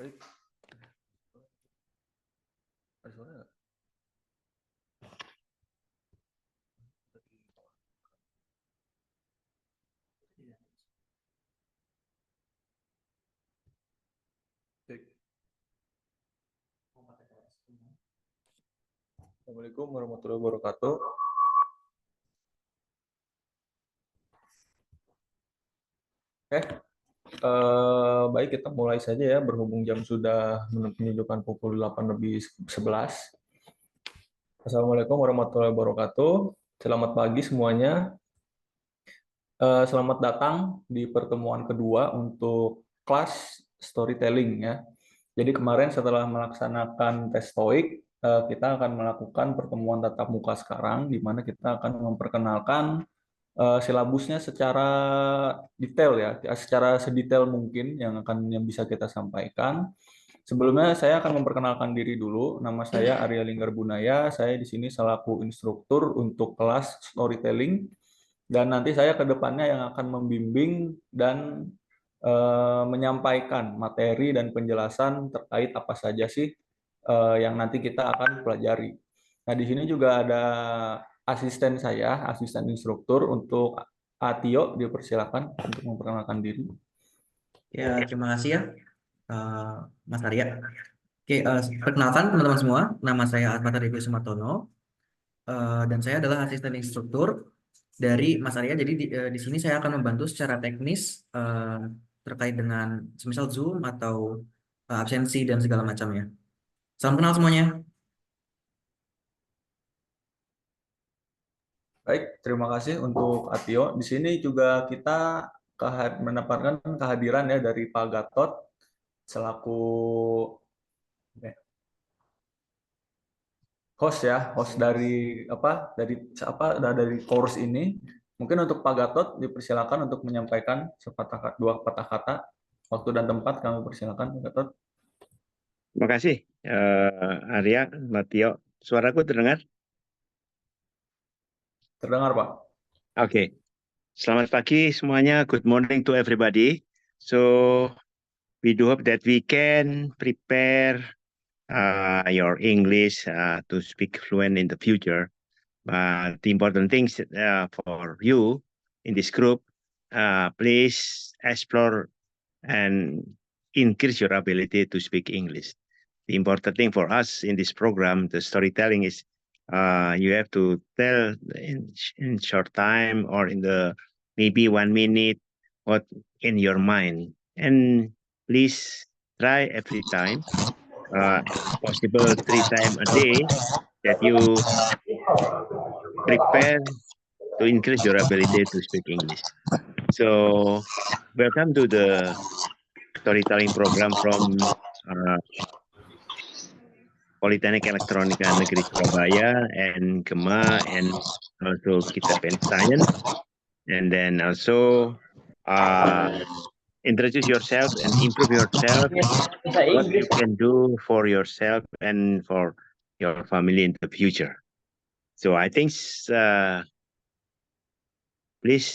Baik. Ada suara nggak? Cek. Assalamualaikum warahmatullahi wabarakatuh. Oke, baik kita mulai saja ya, berhubung jam sudah menunjukkan pukul 8:11. Assalamualaikum warahmatullahi wabarakatuh. Selamat pagi semuanya. Selamat datang di pertemuan kedua untuk kelas storytelling ya. Jadi kemarin setelah melaksanakan tes TOEIC, kita akan melakukan pertemuan tatap muka sekarang, di mana kita akan memperkenalkan silabusnya secara detail ya, secara sedetail mungkin yang bisa kita sampaikan. Sebelumnya saya akan memperkenalkan diri dulu. Nama saya Arya Linggar Bunaya. Saya di sini selaku instruktur untuk kelas storytelling, dan nanti saya ke depannya yang akan membimbing dan menyampaikan materi dan penjelasan terkait apa saja sih yang nanti kita akan pelajari. Nah, di sini juga ada asisten saya, asisten instruktur untuk Atio, dipersilakan untuk memperkenalkan diri. Ya, terima kasih ya, Mas Arya. Oke, perkenalkan teman-teman semua, nama saya Ahmad Arifin Sumartono, dan saya adalah asisten instruktur dari Mas Arya. Jadi di sini saya akan membantu secara teknis terkait dengan semisal Zoom atau absensi dan segala macamnya. Salam kenal semuanya. Baik, terima kasih untuk Atio. Di sini juga kita mendapatkan kehadiran ya dari Pak Gatot selaku host ya, host dari dari course ini. Mungkin untuk Pak Gatot dipersilakan untuk menyampaikan dua patah kata. Waktu dan tempat kami persilakan Pak Gatot. Terima kasih, Arya, Matio. Suaraku terdengar? Terdengar, Pak. Oke. Selamat pagi semuanya. Good morning to everybody. So, we do hope that we can prepare your English to speak fluent in the future. But the important things for you in this group, please explore and increase your ability to speak English. The important thing for us in this program, the storytelling, is you have to tell in short time or in the maybe 1 minute what in your mind. And please try every time, possible 3 times a day, that you prepare to increase your ability to speak English. So, welcome to the storytelling program from Politeknik Elektronika Negeri Surabaya and Gema, and also Kitab and Science. And then also introduce yourself and improve yourself, what you can do for yourself and for your family in the future. So I think please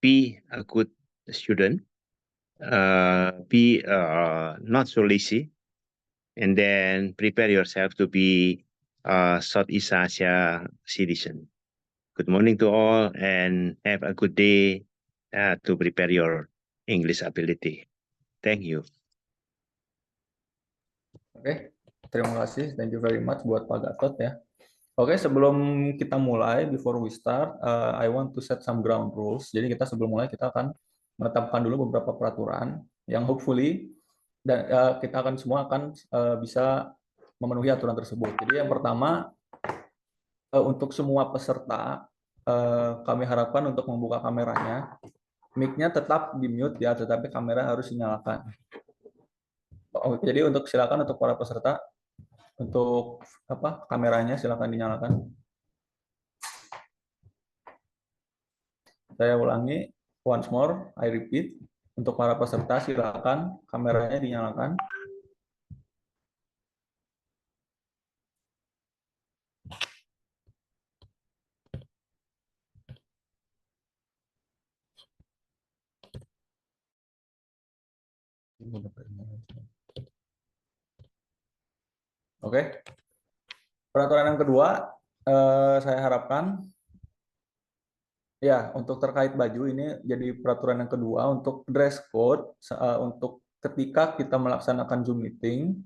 be a good student, be not so lazy, and then prepare yourself to be a Southeast Asia citizen. Good morning to all, and have a good day to prepare your English ability. Thank you. Oke, terima kasih. Thank you very much buat Pak Gatot ya. Oke, sebelum kita mulai, before we start, I want to set some ground rules. Jadi sebelum mulai kita akan menetapkan dulu beberapa peraturan yang hopefully dan kita akan semua akan bisa memenuhi aturan tersebut. Jadi yang pertama, untuk semua peserta kami harapkan untuk membuka kameranya, mic-nya tetap di mute ya, tetapi kamera harus dinyalakan. Jadi silakan untuk para peserta, untuk kameranya silakan dinyalakan. Saya ulangi, once more, I repeat, untuk para peserta silakan kameranya dinyalakan. Oke. Peraturan yang kedua, saya harapkan ya untuk terkait baju ini jadi peraturan yang kedua untuk dress code untuk ketika kita melaksanakan Zoom meeting,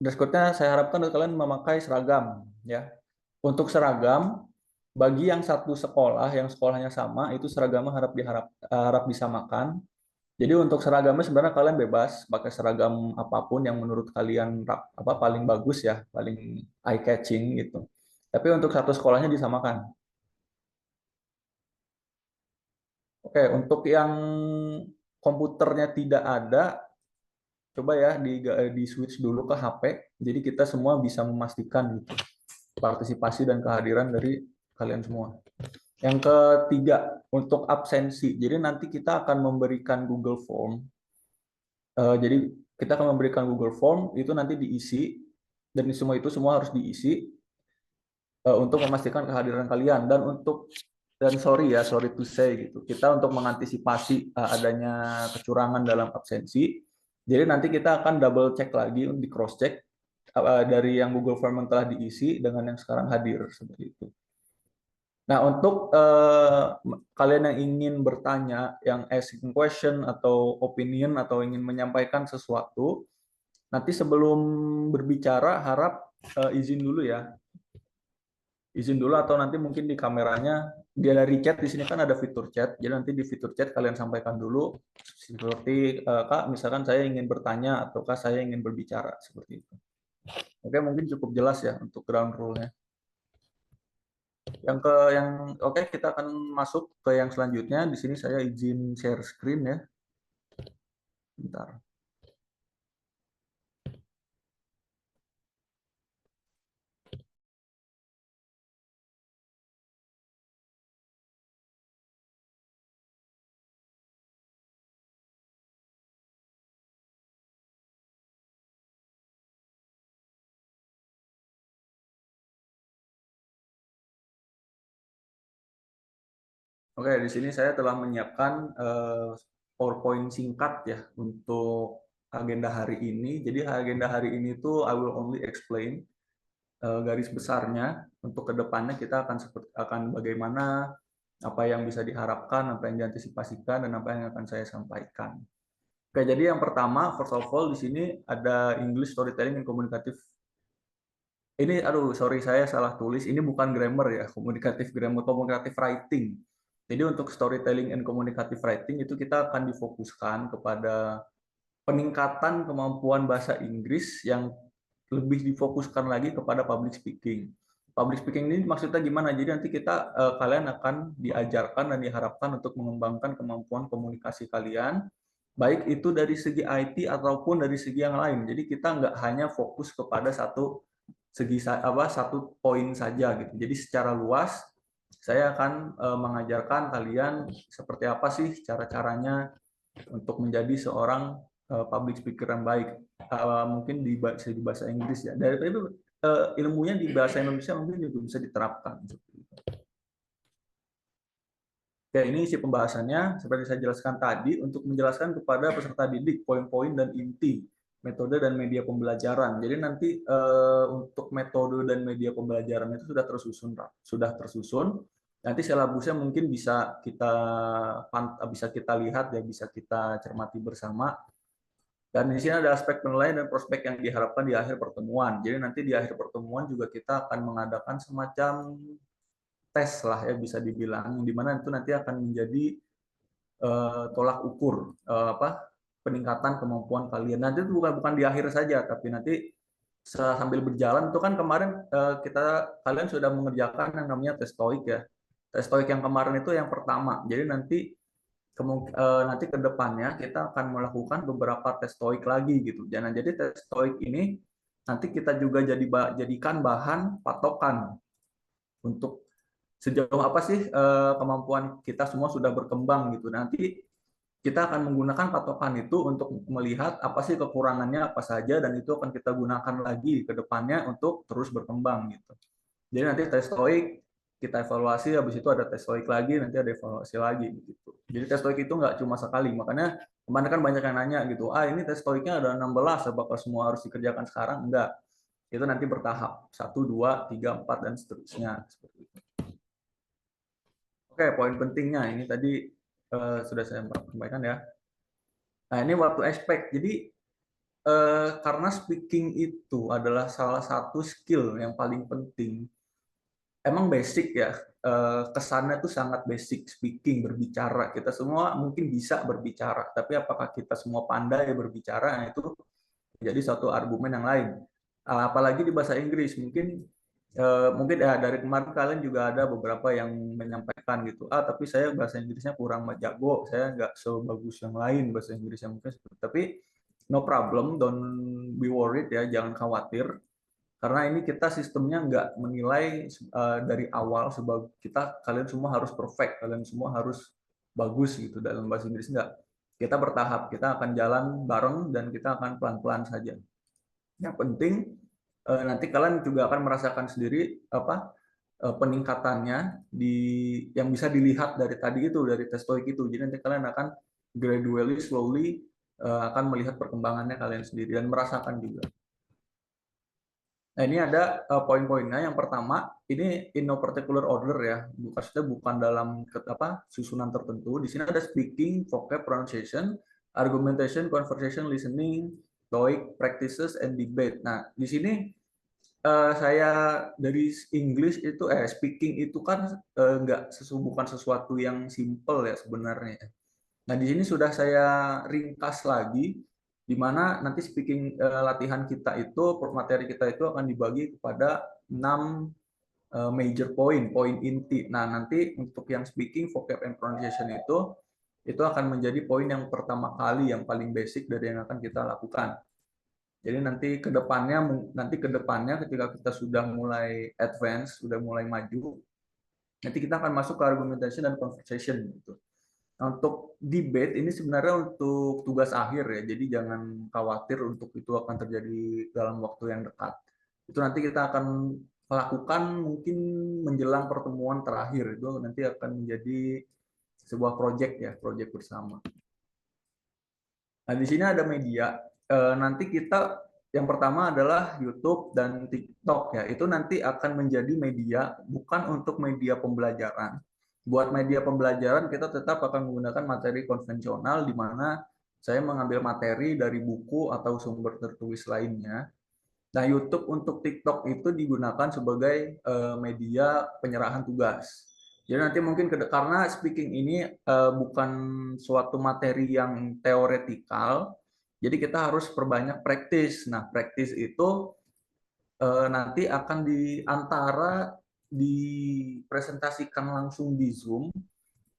dress code-nya saya harapkan kalian memakai seragam ya. Untuk seragam bagi yang satu sekolah yang sekolahnya sama itu seragamnya harap disamakan. Jadi untuk seragamnya sebenarnya kalian bebas pakai seragam apapun yang menurut kalian paling bagus ya, paling eye catching gitu. Tapi untuk satu sekolahnya disamakan. Oke, untuk yang komputernya tidak ada, coba ya di switch dulu ke HP. Jadi kita semua bisa memastikan gitu, partisipasi dan kehadiran dari kalian semua. Yang ketiga, untuk absensi. Jadi nanti kita akan memberikan Google Form. Jadi kita akan memberikan Google Form, itu nanti diisi, dan semua itu semua harus diisi untuk memastikan kehadiran kalian. Dan sorry to say gitu, kita untuk mengantisipasi adanya kecurangan dalam absensi. Jadi nanti kita akan double check lagi, di cross check dari yang Google Form yang telah diisi dengan yang sekarang hadir seperti itu. Nah, untuk kalian yang ingin bertanya, yang asking question atau opinion atau ingin menyampaikan sesuatu, nanti sebelum berbicara harap izin dulu ya. Izin dulu atau nanti mungkin di kameranya dia dari chat, di sini kan ada fitur chat. Jadi nanti di fitur chat kalian sampaikan dulu seperti Kak, misalkan saya ingin bertanya ataukah saya ingin berbicara seperti itu. Oke, mungkin cukup jelas ya untuk ground rule-nya. Oke, kita akan masuk ke yang selanjutnya. Di sini saya izin share screen ya. Bentar. Oke, di sini saya telah menyiapkan PowerPoint singkat ya untuk agenda hari ini. Jadi agenda hari ini tuh I will only explain garis besarnya. Untuk kedepannya kita akan bagaimana, apa yang bisa diharapkan, apa yang diantisipasikan, dan apa yang akan saya sampaikan. Oke, jadi yang pertama, first of all di sini ada English Storytelling and Communicative. Ini, sorry saya salah tulis. Ini bukan grammar ya, communicative grammar, communicative writing. Jadi untuk storytelling and communicative writing itu kita akan difokuskan kepada peningkatan kemampuan bahasa Inggris yang lebih difokuskan lagi kepada public speaking. Public speaking ini maksudnya gimana? Jadi nanti kalian akan diajarkan dan diharapkan untuk mengembangkan kemampuan komunikasi kalian, baik itu dari segi IT ataupun dari segi yang lain. Jadi kita nggak hanya fokus kepada satu poin saja gitu. Jadi secara luas saya akan mengajarkan kalian seperti apa sih cara-caranya untuk menjadi seorang public speaker yang baik. Mungkin di bahasa Inggris ya. Dari itu ilmunya di bahasa Indonesia mungkin juga bisa diterapkan. Oke, ini isi pembahasannya seperti saya jelaskan tadi untuk menjelaskan kepada peserta didik poin-poin dan inti metode dan media pembelajaran. Jadi nanti untuk metode dan media pembelajaran itu sudah tersusun. Nanti silabusnya mungkin bisa kita lihat ya, bisa kita cermati bersama. Dan di sini ada aspek penilaian dan prospek yang diharapkan di akhir pertemuan. Jadi nanti di akhir pertemuan juga kita akan mengadakan semacam tes lah ya, bisa dibilang, di mana itu nanti akan menjadi tolak ukur peningkatan kemampuan kalian. Nanti itu bukan di akhir saja, tapi nanti sambil berjalan itu kan kemarin kalian sudah mengerjakan yang namanya tes TOEIC ya. Tes TOEIC yang kemarin itu yang pertama. Jadi nanti ke depannya kita akan melakukan beberapa tes TOEIC lagi gitu. Jadi tes TOEIC ini nanti kita juga jadikan bahan patokan untuk sejauh apa sih kemampuan kita semua sudah berkembang gitu. Nanti kita akan menggunakan patokan itu untuk melihat apa sih kekurangannya apa saja, dan itu akan kita gunakan lagi ke depannya untuk terus berkembang gitu. Jadi nanti tes TOEIC kita evaluasi, habis itu ada tes TOEIC lagi, nanti ada evaluasi lagi gitu. Jadi tes TOEIC itu nggak cuma sekali, makanya kemarin kan banyak yang nanya gitu, ini tes TOEIC-nya ada 16, apakah semua harus dikerjakan sekarang? Enggak, itu nanti bertahap, 1, 2, 3, 4, dan seterusnya. Seperti itu. Oke, poin pentingnya ini tadi sudah saya sampaikan ya. Nah, ini waktu aspek. Jadi karena speaking itu adalah salah satu skill yang paling penting. Emang basic ya, kesannya tuh sangat basic speaking, berbicara. Kita semua mungkin bisa berbicara, tapi apakah kita semua pandai berbicara? Nah, itu jadi satu argumen yang lain. Apalagi di bahasa Inggris, mungkin ya dari kemarin kalian juga ada beberapa yang menyampaikan gitu, tapi saya bahasa Inggrisnya kurang jago, saya nggak sebagus yang lain bahasa Inggrisnya mungkin. Tapi no problem, don't be worried ya, jangan khawatir. Karena ini kita sistemnya nggak menilai dari awal kalian semua harus perfect, kalian semua harus bagus gitu dalam bahasa Inggris, nggak. Kita bertahap, kita akan jalan bareng dan kita akan pelan-pelan saja. Yang penting nanti kalian juga akan merasakan sendiri peningkatannya yang bisa dilihat dari tadi itu, dari tes TOEIC itu. Jadi nanti kalian akan gradually, slowly akan melihat perkembangannya kalian sendiri dan merasakan juga. Nah, ini ada poin-poinnya. Yang pertama, ini in no particular order ya, bukan dalam susunan tertentu. Di sini ada speaking, vocab, pronunciation, argumentation, conversation, listening, TOEIC, practices, and debate. Nah, di sini saya dari English itu speaking itu kan bukan sesuatu yang simple ya sebenarnya. Nah, di sini sudah saya ringkas lagi, di mana nanti speaking latihan kita itu, materi kita itu akan dibagi kepada 6 major poin inti. Nah, nanti untuk yang speaking, vocab, and pronunciation itu akan menjadi poin yang pertama kali, yang paling basic dari yang akan kita lakukan. Jadi nanti ke depannya ketika kita sudah mulai advance, sudah mulai maju, nanti kita akan masuk ke argumentation dan conversation gitu. Nah, untuk debate ini sebenarnya untuk tugas akhir ya, jadi jangan khawatir untuk itu akan terjadi dalam waktu yang dekat. Itu nanti kita akan lakukan mungkin menjelang pertemuan terakhir, itu nanti akan menjadi sebuah proyek bersama. Nah, di sini ada media. Nanti kita yang pertama adalah YouTube dan TikTok ya. Itu nanti akan menjadi media, bukan untuk media pembelajaran. Buat media pembelajaran kita tetap akan menggunakan materi konvensional, di mana saya mengambil materi dari buku atau sumber tertulis lainnya. Nah, YouTube untuk TikTok itu digunakan sebagai media penyerahan tugas. Jadi nanti mungkin karena speaking ini bukan suatu materi yang teoretikal, jadi kita harus perbanyak praktis. Nah, praktis itu nanti akan dipresentasikan langsung di Zoom.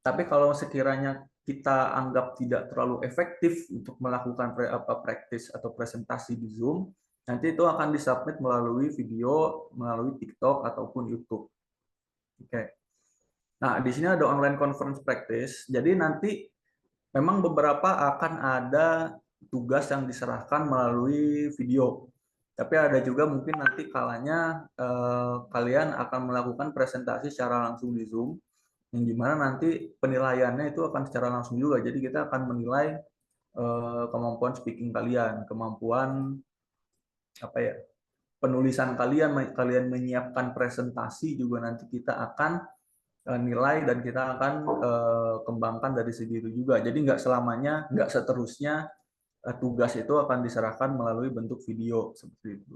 Tapi kalau sekiranya kita anggap tidak terlalu efektif untuk melakukan praktis atau presentasi di Zoom, nanti itu akan disubmit melalui video, melalui TikTok ataupun YouTube. Oke. Nah, di sini ada online conference practice. Jadi nanti memang beberapa akan ada tugas yang diserahkan melalui video. Tapi ada juga mungkin nanti kalanya kalian akan melakukan presentasi secara langsung di Zoom, yang dimana nanti penilaiannya itu akan secara langsung juga. Jadi kita akan menilai kemampuan speaking kalian, kemampuan penulisan kalian menyiapkan presentasi juga nanti kita akan nilai dan kita akan kembangkan dari segi itu juga. Jadi nggak seterusnya tugas itu akan diserahkan melalui bentuk video seperti itu.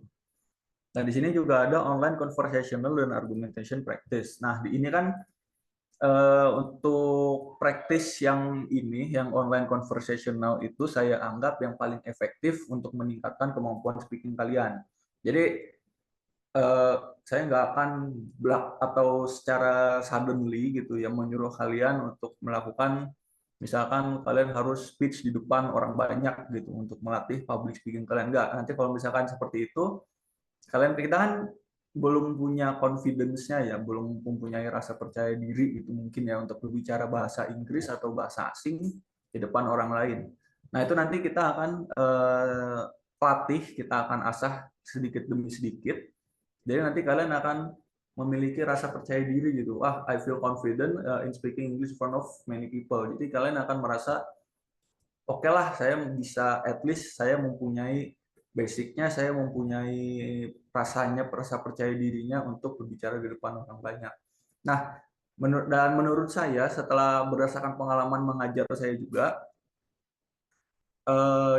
Nah, di sini juga ada online conversational dan argumentation practice. Nah, di ini kan untuk practice yang online conversational itu saya anggap yang paling efektif untuk meningkatkan kemampuan speaking kalian. Jadi saya nggak akan atau secara suddenly gitu ya menyuruh kalian untuk melakukan, misalkan kalian harus speech di depan orang banyak gitu untuk melatih public speaking kalian. Nggak, nanti kalau misalkan seperti itu kita kan belum punya confidence-nya ya, belum mempunyai rasa percaya diri itu mungkin ya untuk berbicara bahasa Inggris atau bahasa asing di depan orang lain. Nah, itu nanti kita akan latih, kita akan asah sedikit demi sedikit. Jadi nanti kalian akan memiliki rasa percaya diri gitu. I feel confident in speaking English in front of many people. Jadi kalian akan merasa oke lah, saya bisa, at least saya mempunyai basicnya, saya mempunyai rasa percaya dirinya untuk berbicara di depan orang banyak. Nah, menurut saya setelah berdasarkan pengalaman mengajar saya juga,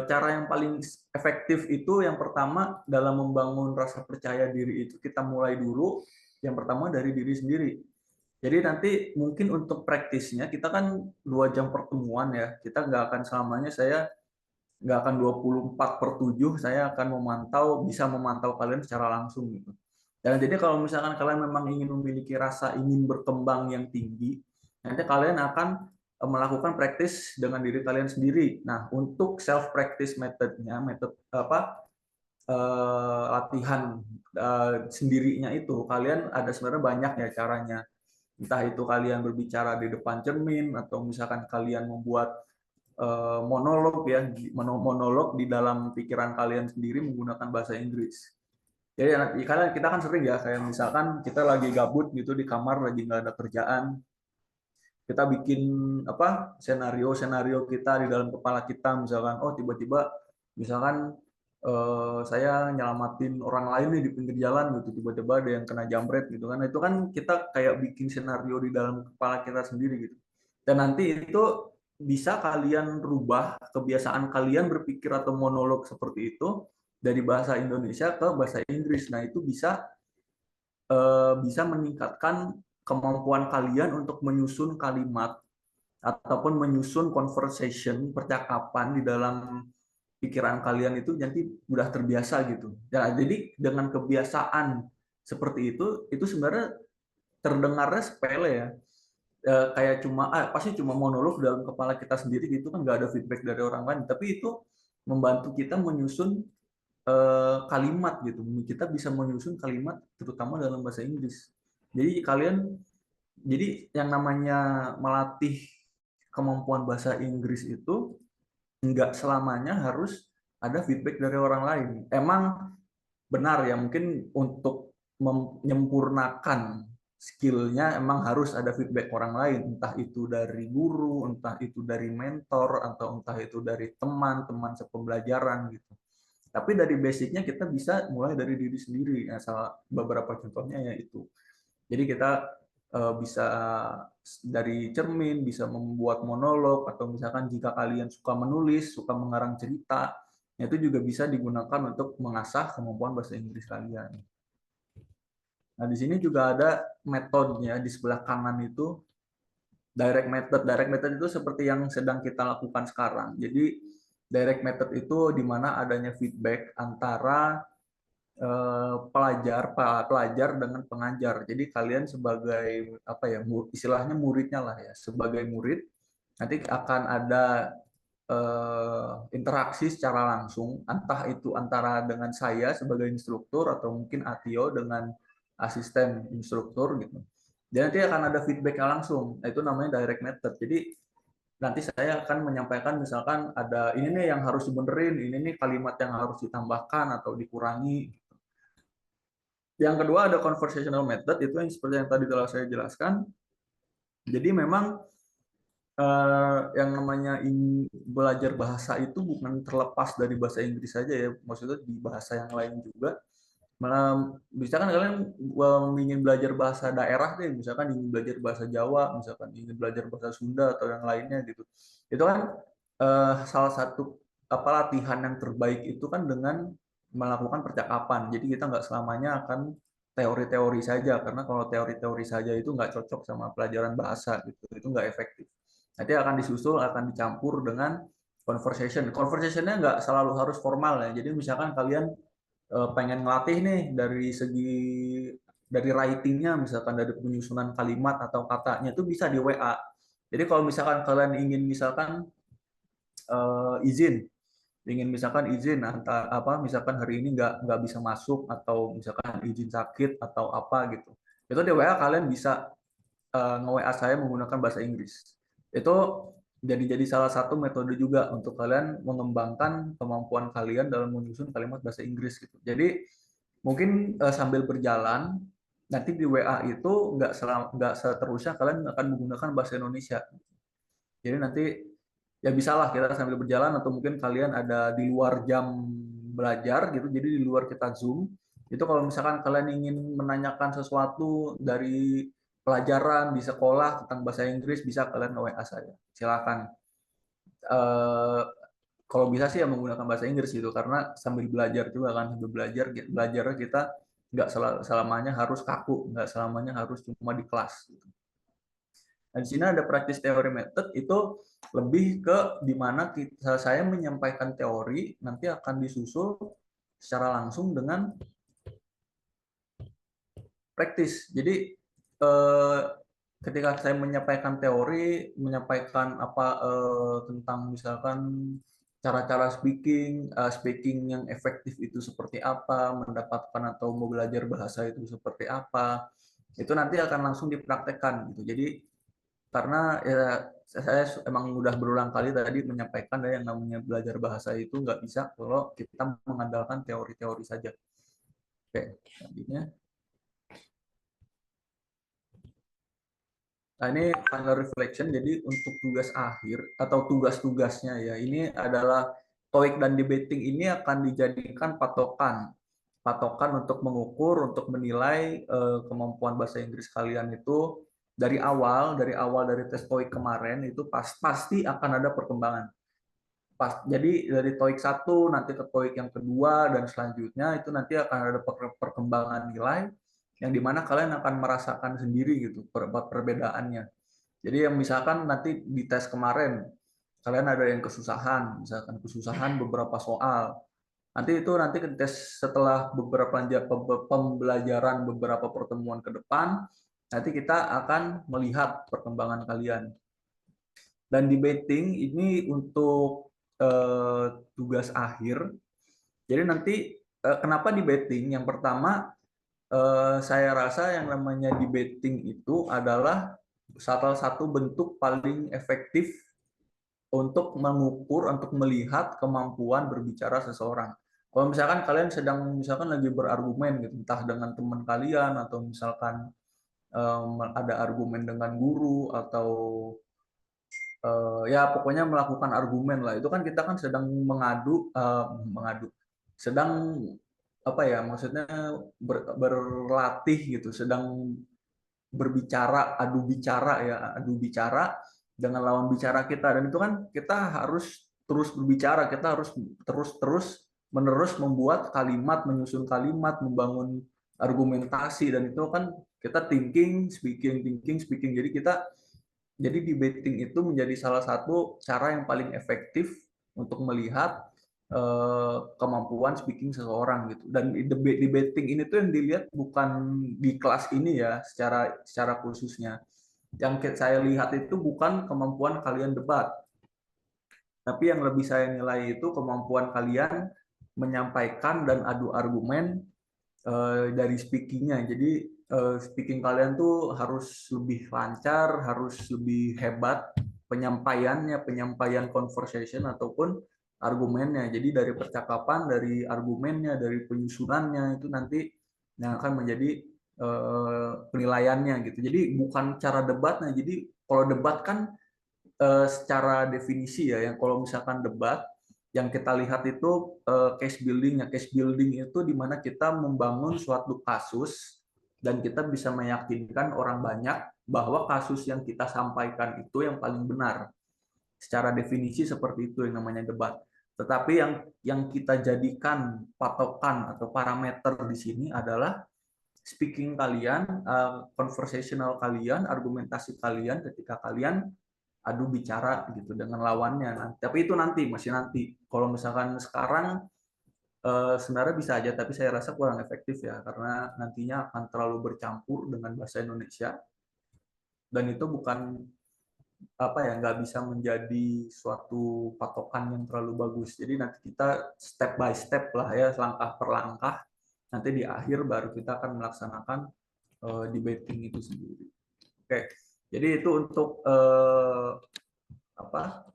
cara yang paling efektif itu yang pertama dalam membangun rasa percaya diri itu kita mulai dulu yang pertama dari diri sendiri. Jadi nanti mungkin untuk praktisnya kita kan 2 jam pertemuan ya, kita nggak akan selamanya saya nggak akan 24/7 saya akan bisa memantau kalian secara langsung gitu. Dan jadi kalau misalkan kalian memang ingin memiliki rasa ingin berkembang yang tinggi, nanti kalian akan melakukan praktis dengan diri kalian sendiri. Nah, untuk self practice metode latihan sendirinya itu kalian ada sebenarnya banyak ya caranya. Entah itu kalian berbicara di depan cermin atau misalkan kalian membuat monolog ya, monolog di dalam pikiran kalian sendiri menggunakan bahasa Inggris. Jadi kita kan sering ya kayak misalkan kita lagi gabut gitu di kamar lagi nggak ada kerjaan, kita bikin senario kita di dalam kepala kita misalkan tiba-tiba misalkan saya nyelamatin orang lain nih di pinggir jalan gitu tiba-tiba ada yang kena jambret gitu kan itu kan kita kayak bikin senario di dalam kepala kita sendiri gitu dan nanti itu bisa kalian rubah kebiasaan kalian berpikir atau monolog seperti itu dari bahasa Indonesia ke bahasa Inggris. Nah itu bisa meningkatkan kemampuan kalian untuk menyusun kalimat ataupun menyusun conversation percakapan di dalam pikiran kalian itu nanti mudah terbiasa gitu. Ya, jadi dengan kebiasaan seperti itu sebenarnya terdengarnya sepele ya. Kayak pasti cuma monolog dalam kepala kita sendiri gitu kan nggak ada feedback dari orang lain. Tapi itu membantu kita menyusun kalimat gitu. Kita bisa menyusun kalimat terutama dalam bahasa Inggris. Jadi yang namanya melatih kemampuan bahasa Inggris itu nggak selamanya harus ada feedback dari orang lain. Emang benar ya mungkin untuk menyempurnakan skillnya emang harus ada feedback orang lain, entah itu dari guru, entah itu dari mentor, atau entah itu dari teman-teman sepembelajaran gitu. Tapi dari basicnya kita bisa mulai dari diri sendiri. Ya, salah beberapa contohnya yaitu. Jadi kita bisa dari cermin, bisa membuat monolog, atau misalkan jika kalian suka menulis, suka mengarang cerita, itu juga bisa digunakan untuk mengasah kemampuan bahasa Inggris kalian. Nah, di sini juga ada metodenya di sebelah kanan itu direct method. Direct method itu seperti yang sedang kita lakukan sekarang. Jadi direct method itu di mana adanya feedback antara pelajar dengan pengajar. Jadi kalian sebagai istilahnya muridnya lah ya, sebagai murid nanti akan ada interaksi secara langsung, entah itu antara dengan saya sebagai instruktur atau mungkin Atio dengan asisten instruktur gitu. Dan nanti akan ada feedback langsung. Nah, itu namanya direct method. Jadi nanti saya akan menyampaikan misalkan ada ini nih yang harus dibenerin, ini nih kalimat yang harus ditambahkan atau dikurangi. Yang kedua ada conversational method, itu yang seperti yang tadi telah saya jelaskan. Jadi memang yang namanya belajar bahasa itu bukan terlepas dari bahasa Inggris saja ya, maksudnya di bahasa yang lain juga. Malah misalkan kalian ingin belajar bahasa daerah deh, misalkan ingin belajar bahasa Jawa, misalkan ingin belajar bahasa Sunda atau yang lainnya gitu. Itu kan salah satu latihan yang terbaik itu kan dengan melakukan percakapan. Jadi kita nggak selamanya akan teori-teori saja, karena kalau teori-teori saja itu nggak cocok sama pelajaran bahasa gitu, itu nggak efektif. Nanti akan disusul, akan dicampur dengan conversation. Conversationnya nggak selalu harus formal ya. Jadi misalkan kalian pengen ngelatih nih dari writingnya, misalkan dari penyusunan kalimat atau katanya itu bisa di WA. Jadi kalau misalkan kalian ingin misalkan izin misalkan hari ini nggak bisa masuk atau misalkan izin sakit atau apa gitu, itu di WA kalian bisa nge-WA saya menggunakan bahasa Inggris. Itu jadi salah satu metode juga untuk kalian mengembangkan kemampuan kalian dalam menyusun kalimat bahasa Inggris gitu. Jadi mungkin sambil berjalan nanti di WA itu nggak seterusnya kalian akan menggunakan bahasa Indonesia. Jadi nanti ya bisalah kita sambil berjalan atau mungkin kalian ada di luar jam belajar gitu, jadi di luar kita Zoom. Itu kalau misalkan kalian ingin menanyakan sesuatu dari pelajaran di sekolah tentang bahasa Inggris, bisa kalian nge-WA saya. Silakan. Eh, kalau bisa sih ya menggunakan bahasa Inggris gitu, karena sambil belajar juga kan, sambil belajar kita nggak selamanya harus kaku, nggak selamanya harus cuma di kelas. Gitu. Nah, di sini ada practice theory method, itu lebih ke di mana saya menyampaikan teori nanti akan disusul secara langsung dengan praktis. Jadi ketika saya menyampaikan teori, menyampaikan apa tentang misalkan cara-cara speaking yang efektif itu seperti apa, mendapatkan atau mau belajar bahasa itu seperti apa, itu nanti akan langsung dipraktekkan gitu. Jadi karena ya saya emang udah berulang kali tadi menyampaikan ya, yang namanya belajar bahasa itu nggak bisa kalau kita mengandalkan teori-teori saja. Oke, selanjutnya. Nah, ini final reflection. Jadi untuk tugas akhir atau tugas-tugasnya ya, ini adalah TOEIC dan debating ini akan dijadikan patokan untuk mengukur, untuk menilai kemampuan bahasa Inggris kalian itu dari awal dari tes TOEIC kemarin itu pasti akan ada perkembangan. Jadi dari TOEIC 1 nanti ke TOEIC yang kedua dan selanjutnya itu nanti akan ada perkembangan nilai yang dimana kalian akan merasakan sendiri gitu perbedaannya. Jadi yang misalkan nanti di tes kemarin kalian ada yang kesusahan, misalkan kesusahan beberapa soal. Nanti ke tes setelah beberapa pembelajaran beberapa pertemuan ke depan, nanti kita akan melihat perkembangan kalian. Dan debating ini untuk tugas akhir. Jadi nanti kenapa debating? Yang pertama, saya rasa yang namanya debating itu adalah salah satu bentuk paling efektif untuk mengukur, untuk melihat kemampuan berbicara seseorang. Kalau misalkan kalian misalkan lagi berargumen gitu, entah dengan teman kalian atau misalkan ada argumen dengan guru atau ya pokoknya melakukan argumen lah, itu kan kita kan sedang mengadu, sedang apa ya maksudnya berlatih gitu, sedang berbicara, adu bicara dengan lawan bicara kita, dan itu kan kita harus terus berbicara, kita harus terus menerus membuat kalimat, menyusun kalimat, membangun argumentasi, dan itu kan kita thinking speaking, jadi debating itu menjadi salah satu cara yang paling efektif untuk melihat kemampuan speaking seseorang gitu. Dan debating ini tuh yang dilihat bukan di kelas ini ya, secara khususnya. Yang saya lihat itu bukan kemampuan kalian debat, tapi yang lebih saya nilai itu kemampuan kalian menyampaikan dan adu argumen dari speakingnya. Jadi speaking kalian tuh harus lebih lancar, harus lebih hebat penyampaian conversation ataupun argumennya. Jadi dari percakapan, dari argumennya, dari penyusunannya itu nanti yang akan menjadi penilaiannya gitu. Jadi bukan cara debatnya. Jadi kalau debat kan secara definisi ya, yang kalau misalkan debat yang kita lihat itu case building. Case building itu di mana kita membangun suatu kasus dan kita bisa meyakinkan orang banyak bahwa kasus yang kita sampaikan itu yang paling benar. Secara definisi seperti itu yang namanya debat. Tetapi yang kita jadikan patokan atau parameter di sini adalah speaking kalian, conversational kalian, argumentasi kalian ketika kalian adu bicara gitu dengan lawannya. Nah, tapi itu masih nanti. Kalau misalkan sekarang sebenarnya bisa aja, tapi saya rasa kurang efektif ya, karena nantinya akan terlalu bercampur dengan bahasa Indonesia, dan itu bukan apa ya, nggak bisa menjadi suatu patokan yang terlalu bagus. Jadi nanti kita step by step lah ya, langkah per langkah. Nanti di akhir baru kita akan melaksanakan debating itu sendiri. Oke, jadi itu untuk apa?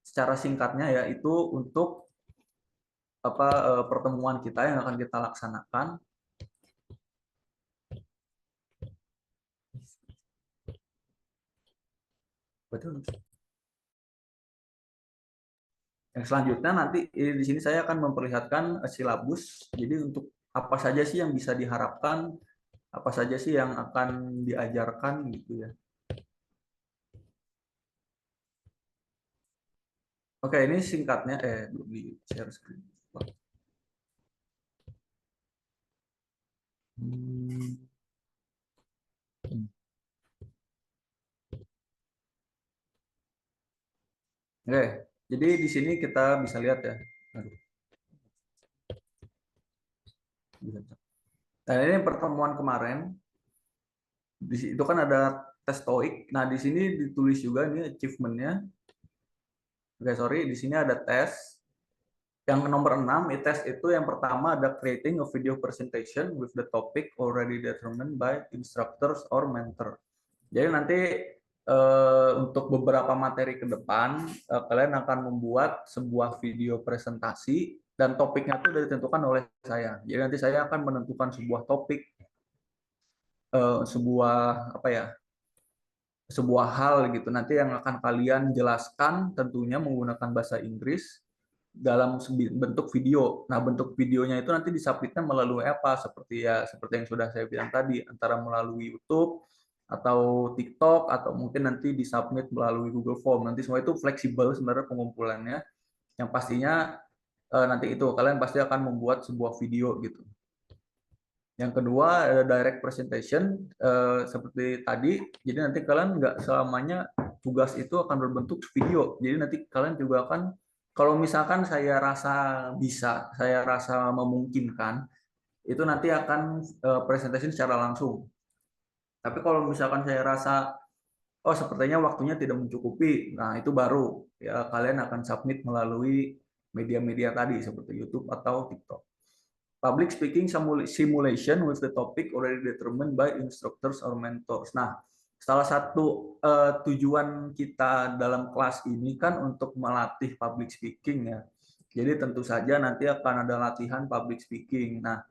Secara singkatnya ya, itu untuk pertemuan kita yang akan kita laksanakan. Betul. Yang selanjutnya nanti di sini saya akan memperlihatkan silabus. Jadi untuk apa saja sih yang bisa diharapkan, apa saja sih yang akan diajarkan gitu ya. Oke, ini singkatnya belum di share screen. Oke, jadi di sini kita bisa lihat ya. Nah, ini pertemuan kemarin. Itu kan ada tes TOEIC. Nah, di sini ditulis juga ini achievement-nya. Oke, sorry, di sini ada tes. Yang nomor 6, tes itu yang pertama ada creating a video presentation with the topic already determined by instructors or mentor. Jadi nanti untuk beberapa materi ke depan, kalian akan membuat sebuah video presentasi dan topiknya itu sudah ditentukan oleh saya. Jadi nanti saya akan menentukan sebuah topik, sebuah apa ya, sebuah hal gitu. Nanti yang akan kalian jelaskan tentunya menggunakan bahasa Inggris dalam bentuk video. Nah, bentuk videonya itu nanti disubmitnya melalui apa? Seperti yang sudah saya bilang tadi, antara melalui YouTube atau TikTok atau mungkin nanti disubmit melalui Google Form. Nanti semua itu fleksibel sebenarnya pengumpulannya. Yang pastinya nanti itu kalian pasti akan membuat sebuah video gitu. Yang kedua ada direct presentation seperti tadi. Jadi nanti kalian nggak selamanya tugas itu akan berbentuk video. Jadi nanti kalian juga akan, kalau misalkan saya rasa bisa, saya rasa memungkinkan, itu nanti akan presentation secara langsung. Tapi kalau misalkan saya rasa, oh sepertinya waktunya tidak mencukupi, nah itu baru ya kalian akan submit melalui media-media tadi seperti YouTube atau TikTok. Public speaking simulation with the topic already determined by instructors or mentors. Nah, salah satu tujuan kita dalam kelas ini kan untuk melatih public speaking ya. Jadi tentu saja nanti akan ada latihan public speaking. Nah,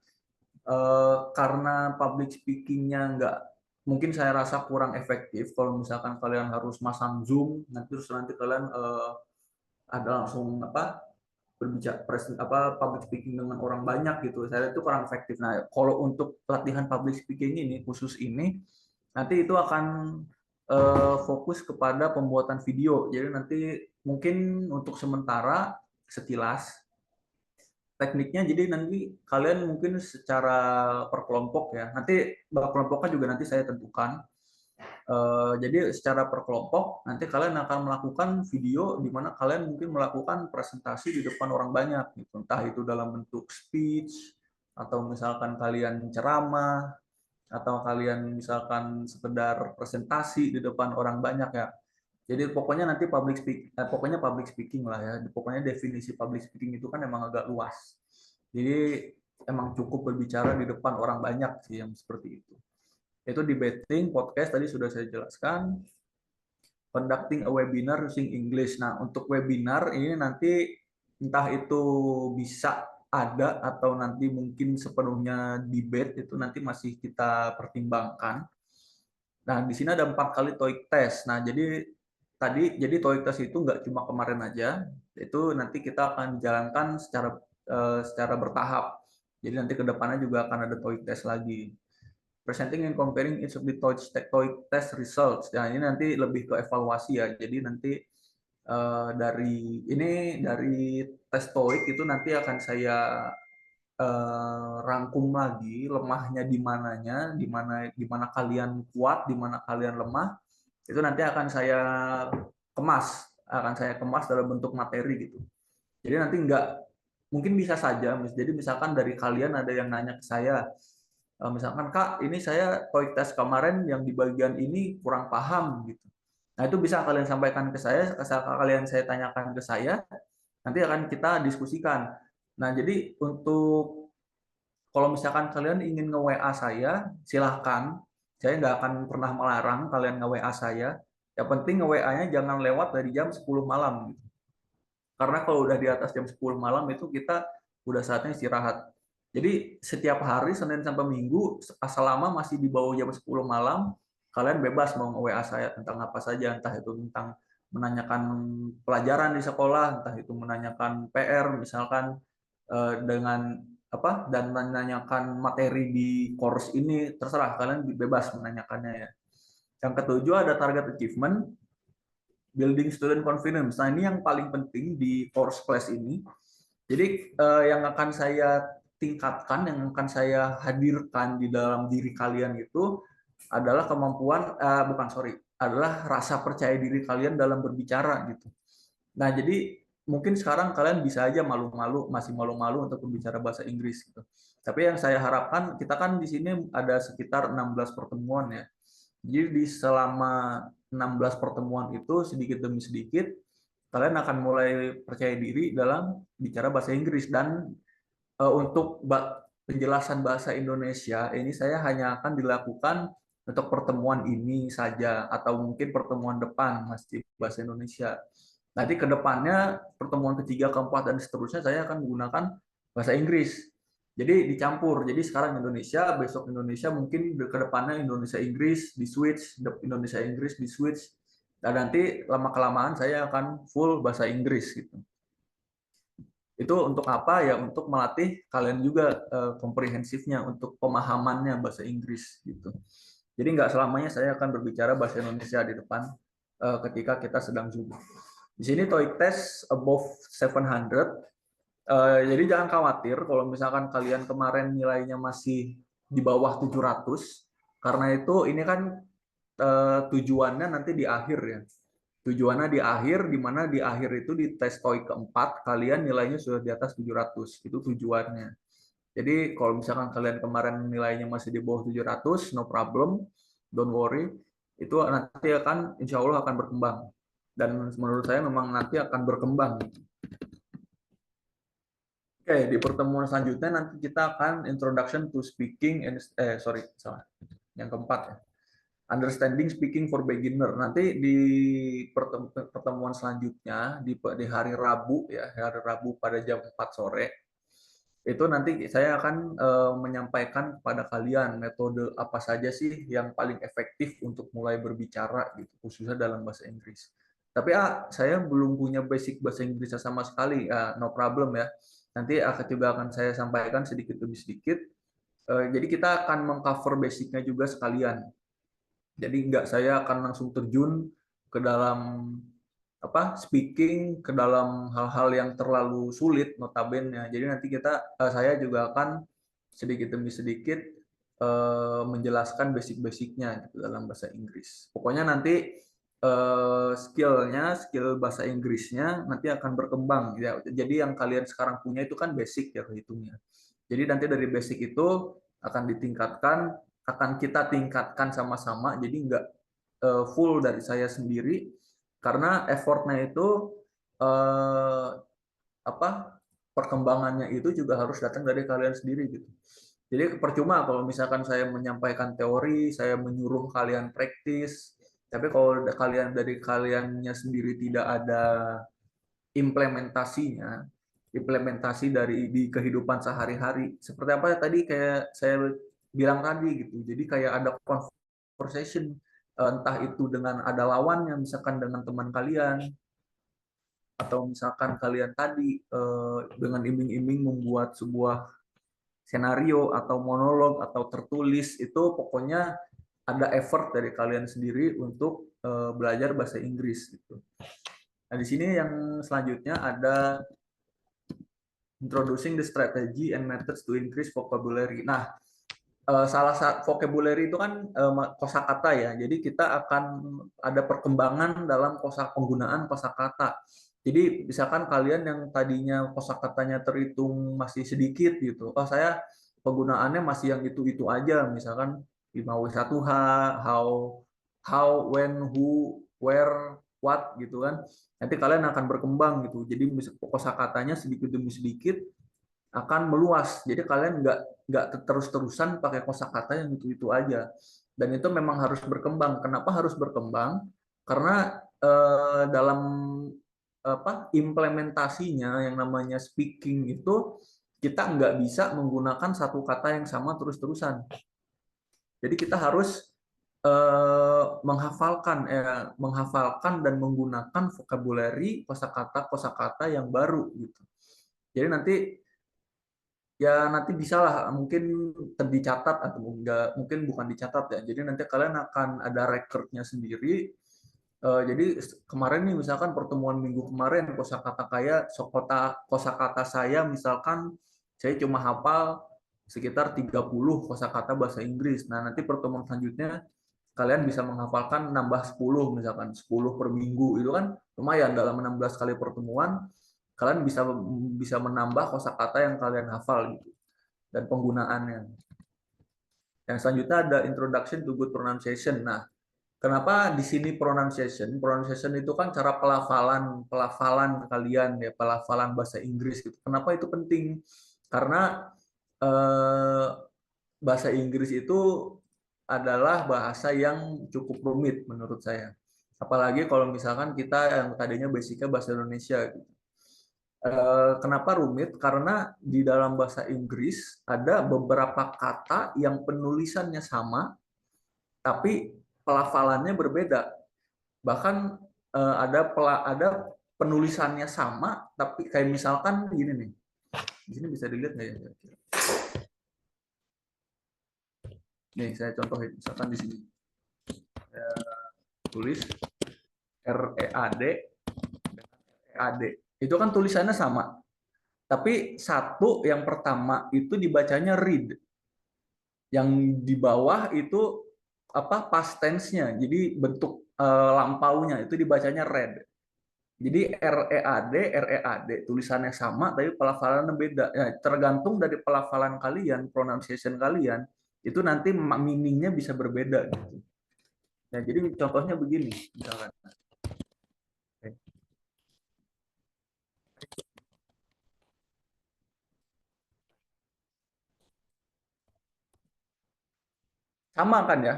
karena public speakingnya nggak, mungkin saya rasa kurang efektif kalau misalkan kalian harus masang Zoom, nanti kalian ada langsung berbicara public speaking dengan orang banyak gitu. Saya itu kurang efektif. Nah, kalau untuk latihan public speaking ini khusus ini nanti itu akan fokus kepada pembuatan video. Jadi nanti mungkin untuk sementara sekilas tekniknya, jadi nanti kalian mungkin secara per kelompok ya. Nanti kelompoknya juga nanti saya tentukan. Jadi secara per kelompok nanti kalian akan melakukan video di mana kalian mungkin melakukan presentasi di depan orang banyak gitu. Entah itu dalam bentuk speech atau misalkan kalian ceramah atau kalian misalkan sekedar presentasi di depan orang banyak ya. Jadi pokoknya nanti public speaking lah ya. Pokoknya definisi public speaking itu kan emang agak luas. Jadi emang cukup berbicara di depan orang banyak sih yang seperti itu. Itu debating, podcast tadi sudah saya jelaskan. Conducting a webinar using English. Nah, untuk webinar ini nanti entah itu bisa ada atau nanti mungkin sepenuhnya debate, itu nanti masih kita pertimbangkan. Nah, di sini ada 4 kali TOEIC test. Nah, jadi TOEIC test itu nggak cuma kemarin aja, itu nanti kita akan jalankan secara bertahap. Jadi nanti ke depannya juga akan ada TOEIC test lagi. Presenting and comparing each of the TOEIC test results. Nah, ini nanti lebih ke evaluasi ya. Jadi nanti dari tes TOEIC itu nanti akan saya rangkum lagi lemahnya di mananya, di mana kalian kuat, di mana kalian lemah. Itu nanti akan saya kemas dalam bentuk materi gitu. Jadi nanti mungkin bisa saja, jadi misalkan dari kalian ada yang nanya ke saya, misalkan Kak, ini saya TOEIC test kemarin yang di bagian ini kurang paham gitu. Nah, itu bisa kalian sampaikan ke saya tanyakan ke saya, nanti akan kita diskusikan. Nah, jadi untuk kalau misalkan kalian ingin nge-WA saya, silahkan. Saya nggak akan pernah melarang kalian nge-WA saya. Yang penting nge-WA-nya jangan lewat dari jam 10 malam. Karena kalau udah di atas jam 10 malam itu kita udah saatnya istirahat. Jadi setiap hari Senin sampai Minggu selama masih di bawah jam 10 malam kalian bebas mau WA saya tentang apa saja, entah itu tentang menanyakan pelajaran di sekolah, entah itu menanyakan PR misalkan dengan apa, dan menanyakan materi di course ini, terserah kalian bebas menanyakannya ya. Yang ketujuh ada target achievement, building student confidence. Nah, ini yang paling penting di course class ini. Jadi yang akan saya tingkatkan, yang akan saya hadirkan di dalam diri kalian itu adalah kemampuan, adalah rasa percaya diri kalian dalam berbicara gitu. Nah, jadi mungkin sekarang kalian bisa aja masih malu-malu untuk berbicara bahasa Inggris gitu. Tapi yang saya harapkan, kita kan di sini ada sekitar 16 pertemuan ya. Jadi di selama 16 pertemuan itu sedikit demi sedikit kalian akan mulai percaya diri dalam bicara bahasa Inggris. Dan untuk penjelasan bahasa Indonesia ini saya hanya akan dilakukan untuk pertemuan ini saja, atau mungkin pertemuan depan masih bahasa Indonesia. Nanti ke depannya pertemuan ketiga, keempat, dan seterusnya saya akan menggunakan bahasa Inggris. Jadi dicampur. Jadi sekarang Indonesia, besok Indonesia, mungkin ke depannya Indonesia Inggris di switch, Indonesia Inggris di switch. Dan nanti lama-kelamaan saya akan full bahasa Inggris gitu. Itu untuk apa ya? Untuk melatih kalian juga komprehensifnya, untuk pemahamannya bahasa Inggris gitu. Jadi nggak selamanya saya akan berbicara bahasa Indonesia di depan ketika kita sedang Zoom. Di sini TOEIC test above 700. Jadi jangan khawatir kalau misalkan kalian kemarin nilainya masih di bawah 700, karena itu ini kan tujuannya nanti di akhir ya. Tujuannya di akhir, di mana di akhir itu di tes TOEIC keempat kalian nilainya sudah di atas 700. Itu tujuannya. Jadi kalau misalkan kalian kemarin nilainya masih di bawah 700, no problem, don't worry. Itu nanti akan, insya Allah akan berkembang. Dan menurut saya memang nanti akan berkembang. Oke, di pertemuan selanjutnya nanti kita akan introduction to speaking and salah. Yang keempat ya. Understanding speaking for beginner. Nanti di pertemuan selanjutnya di hari Rabu ya, hari Rabu pada jam 4 sore. Itu nanti saya akan menyampaikan kepada kalian metode apa saja sih yang paling efektif untuk mulai berbicara gitu, khususnya dalam bahasa Inggris. Tapi saya belum punya basic bahasa Inggrisnya sama sekali. No problem ya. Nanti juga akan saya sampaikan sedikit demi sedikit. Jadi kita akan mengcover basicnya juga sekalian. Jadi saya akan langsung terjun ke dalam speaking, ke dalam hal-hal yang terlalu sulit notabene. Jadi nanti saya juga akan sedikit demi sedikit menjelaskan basic-basicnya gitu dalam bahasa Inggris. Pokoknya nanti skill bahasa Inggrisnya nanti akan berkembang ya. Jadi yang kalian sekarang punya itu kan basic ya kehitungnya. Jadi nanti dari basic itu akan ditingkatkan, akan kita tingkatkan sama-sama. Jadi nggak full dari saya sendiri, karena effortnya itu perkembangannya itu juga harus datang dari kalian sendiri gitu. Jadi percuma kalau misalkan saya menyampaikan teori, saya menyuruh kalian praktis, tapi kalau dari kaliannya sendiri tidak ada implementasi di kehidupan sehari-hari. Seperti apa tadi kayak saya bilang tadi gitu. Jadi kayak ada conversation, entah itu dengan ada lawannya, misalkan dengan teman kalian, atau misalkan kalian tadi dengan iming-iming membuat sebuah senario atau monolog atau tertulis, itu pokoknya ada effort dari kalian sendiri untuk belajar bahasa Inggris gitu. Nah, di sini yang selanjutnya ada introducing the strategy and methods to increase vocabulary. Nah, salah satu vocabulary itu kan kosakata ya. Jadi kita akan ada perkembangan dalam penggunaan kosakata. Jadi misalkan kalian yang tadinya kosakatanya terhitung masih sedikit gitu. Oh, saya penggunaannya masih yang itu-itu aja. Misalkan 5W1H, how, when, who, where, what gitu kan. Nanti kalian akan berkembang gitu. Jadi kosakatanya sedikit demi sedikit akan meluas. Jadi kalian nggak terus-terusan pakai kosakata yang itu aja. Dan itu memang harus berkembang. Kenapa harus berkembang? Karena dalam implementasinya yang namanya speaking itu kita nggak bisa menggunakan satu kata yang sama terus-terusan. Jadi kita harus menghafalkan dan menggunakan vocabulary kosakata yang baru gitu. Jadi nanti bisa lah mungkin dicatat atau enggak, mungkin bukan dicatat ya. Jadi nanti kalian akan ada recordnya sendiri. Jadi kemarin nih misalkan pertemuan minggu kemarin kosakata saya misalkan saya cuma hafal sekitar 30 kosakata bahasa Inggris. Nah, nanti pertemuan selanjutnya kalian bisa menghafalkan nambah 10 misalkan 10 per minggu, itu kan lumayan. Dalam 16 kali pertemuan kalian bisa menambah kosakata yang kalian hafal gitu dan penggunaannya. Yang selanjutnya ada introduction to good pronunciation. Nah, kenapa di sini pronunciation? Pronunciation itu kan cara pelafalan kalian ya, pelafalan bahasa Inggris gitu. Kenapa itu penting? Karena bahasa Inggris itu adalah bahasa yang cukup rumit menurut saya. Apalagi kalau misalkan kita yang tadinya basicnya bahasa Indonesia gitu. Kenapa rumit? Karena di dalam bahasa Inggris ada beberapa kata yang penulisannya sama, tapi pelafalannya berbeda. Bahkan ada penulisannya sama, tapi kayak misalkan gini nih. Di sini bisa dilihat nggak ya? Nih, saya contohin. Misalkan di sini. Saya tulis READ dengan READ. Itu kan tulisannya sama. Tapi satu yang pertama itu dibacanya read. Yang di bawah itu past tense-nya. Jadi bentuk lampaunya itu dibacanya read. Jadi READ tulisannya sama tapi pelafalannya beda. Ya, tergantung dari pelafalan kalian, pronunciation kalian, itu nanti meaningnya bisa berbeda gitu. Ya, jadi contohnya begini, misalkan. Sama kan ya?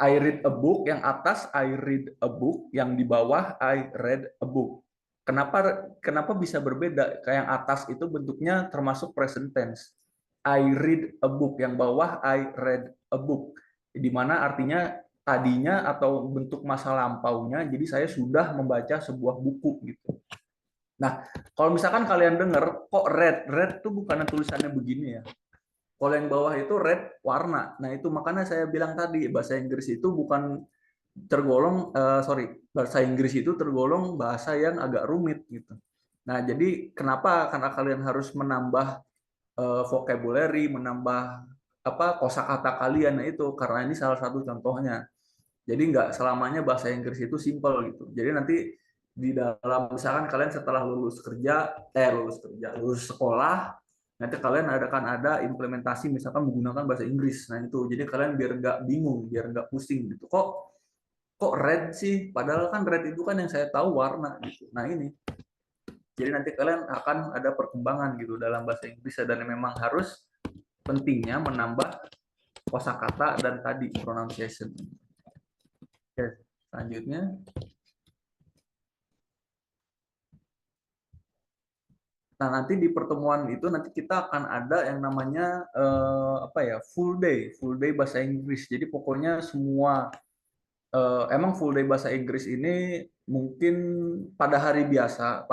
I read a book, yang atas I read a book, yang di bawah I read a book. Kenapa bisa berbeda? Kayak yang atas itu bentuknya termasuk present tense. I read a book, yang bawah I read a book. Di mana artinya tadinya atau bentuk masa lampaunya, jadi saya sudah membaca sebuah buku gitu. Nah, kalau misalkan kalian dengar kok red tuh bukannya tulisannya begini ya. Kalau yang bawah itu red warna. Nah, itu makanya saya bilang tadi bahasa Inggris itu bukan tergolong bahasa Inggris itu tergolong bahasa yang agak rumit gitu. Nah, jadi kenapa? Karena kalian harus menambah vocabulary, menambah kosakata kalian. Nah, itu karena ini salah satu contohnya. Jadi nggak selamanya bahasa Inggris itu simple gitu. Jadi nanti di dalam misalkan kalian setelah lulus sekolah, nanti kalian akan ada implementasi misalkan menggunakan bahasa Inggris. Nah, itu jadi kalian biar nggak bingung, biar nggak pusing gitu. Kok red sih? Padahal kan red itu kan yang saya tahu warna gitu. Nah, ini. Jadi nanti kalian akan ada perkembangan gitu dalam bahasa Inggris dan memang harus pentingnya menambah kosakata dan tadi pronunciation. Oke, selanjutnya. Nah, nanti di pertemuan itu nanti kita akan ada yang namanya full day bahasa Inggris. Jadi pokoknya semua emang full day bahasa Inggris ini mungkin pada hari biasa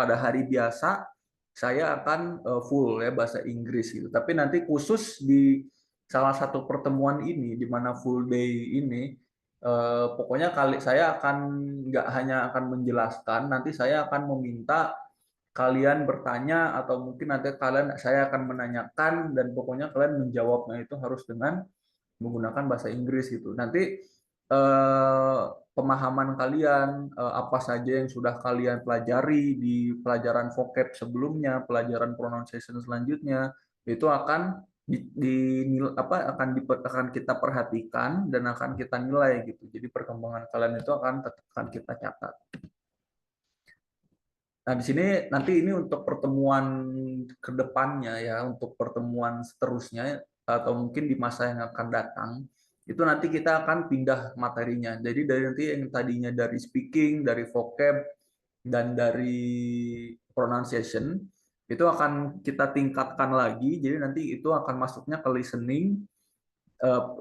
saya akan full ya bahasa Inggris gitu. Tapi nanti khusus di salah satu pertemuan ini di mana full day ini pokoknya saya akan nggak hanya akan menjelaskan, nanti saya akan meminta kalian bertanya atau mungkin nanti saya akan menanyakan dan pokoknya kalian menjawabnya itu harus dengan menggunakan bahasa Inggris gitu. Nanti pemahaman kalian apa saja yang sudah kalian pelajari di pelajaran vocab sebelumnya, pelajaran pronunciation selanjutnya itu akan akan kita perhatikan dan akan kita nilai gitu. Jadi perkembangan kalian itu akan kita catat. Nah, di sini nanti ini untuk pertemuan ke depannya ya, untuk pertemuan seterusnya atau mungkin di masa yang akan datang, itu nanti kita akan pindah materinya. Jadi dari nanti yang tadinya dari speaking, dari vocab, dan dari pronunciation, itu akan kita tingkatkan lagi. Jadi nanti itu akan masuknya ke listening,